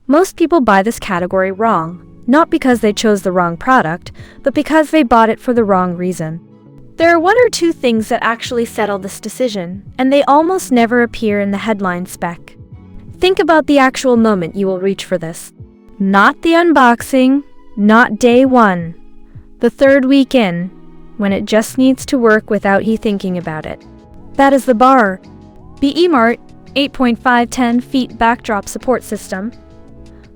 Most people buy this category wrong, not because they chose the wrong product, but because they bought it for the wrong reason. There are one or two things that actually settle this decision, and they almost never appear in the headline spec. Think about the actual moment you will reach for this. Not the unboxing, not day one. The third week in, when it just needs to work without you thinking about it. That is the bar. The EMART 8.5 10 feet backdrop support system.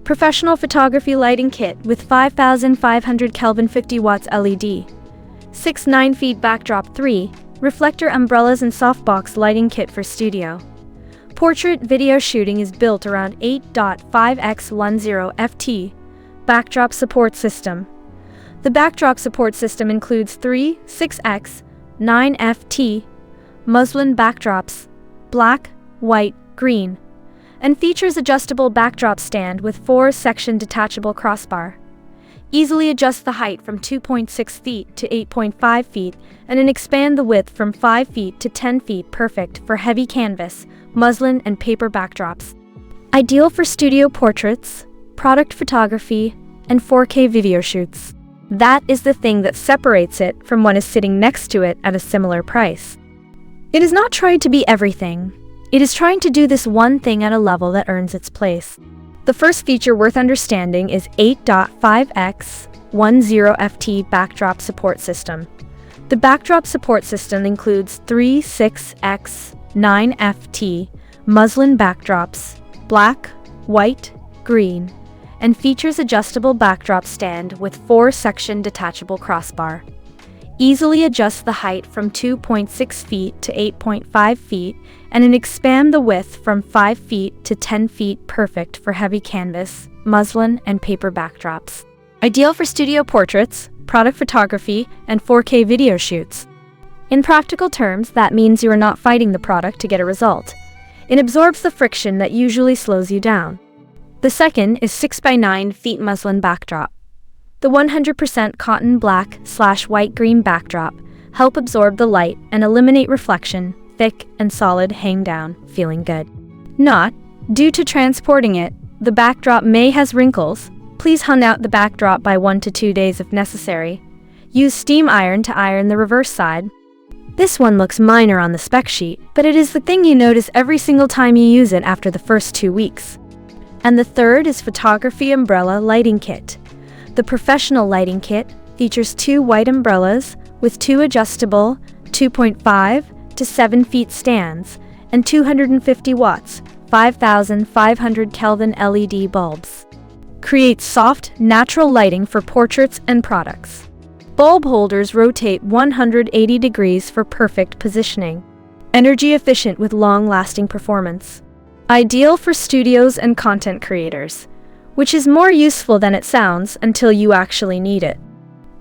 Professional photography lighting kit with 5500 Kelvin 50 watts LED. 6 9 feet backdrop 3, reflector umbrellas and softbox lighting kit for studio. Portrait video shooting is built around 8.5x10 ft. Backdrop support system. The backdrop support system includes 3 6x 9 ft muslin backdrops, black, white, green, and features adjustable backdrop stand with 4-section detachable crossbar. Easily adjust the height from 2.6 feet to 8.5 feet and expand the width from 5 feet to 10 feet, perfect for heavy canvas, muslin, and paper backdrops. Ideal for studio portraits, product photography, and 4K video shoots. That is the thing that separates it from what is sitting next to it at a similar price. It is not trying to be everything. It is trying to do this one thing at a level that earns its place. The first feature worth understanding is 8.5x10 ft backdrop support system. The backdrop support system includes 3 6x 9 ft muslin backdrops, black, white, green, and features adjustable backdrop stand with 4-section detachable crossbar. Easily adjust the height from 2.6 feet to 8.5 feet and expand the width from 5 feet to 10 feet, perfect for heavy canvas, muslin, and paper backdrops. Ideal for studio portraits, product photography, and 4K video shoots. In practical terms, that means you are not fighting the product to get a result. It absorbs the friction that usually slows you down. The second is 6 by 9 feet muslin backdrop. The 100% cotton black/white-green backdrop help absorb the light and eliminate reflection, thick and solid, hang down, feeling good. Not, due to transporting it, the backdrop may has wrinkles. Please hang out the backdrop by 1 to 2 days if necessary. Use steam iron to iron the reverse side. This one looks minor on the spec sheet, but it is the thing you notice every single time you use it after the first 2 weeks. And the third is photography umbrella lighting kit. The professional lighting kit features 2 white umbrellas with 2 adjustable 2.5 to 7 feet stands and 250 watts, 5500 Kelvin LED bulbs. Creates soft, natural lighting for portraits and products. Bulb holders rotate 180 degrees for perfect positioning. Energy efficient with long-lasting performance. Ideal for studios and content creators, which is more useful than it sounds until you actually need it.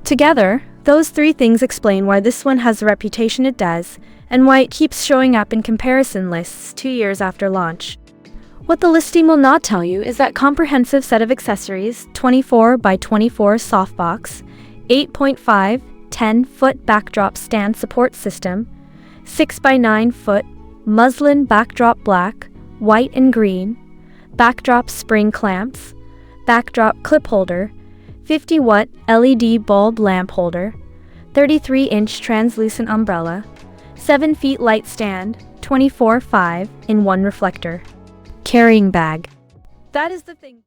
Together, those 3 things explain why this one has the reputation it does and why it keeps showing up in comparison lists 2 years after launch. What the listing will not tell you is that comprehensive set of accessories, 24 by 24 softbox, 8.5 10-foot backdrop stand support system, 6 by 9 foot muslin backdrop black, white and green, backdrop spring clamps, backdrop clip holder, 50-watt LED bulb lamp holder, 33-inch translucent umbrella, 7 feet light stand, 24/5 in 1 reflector. Carrying bag. That is the thing.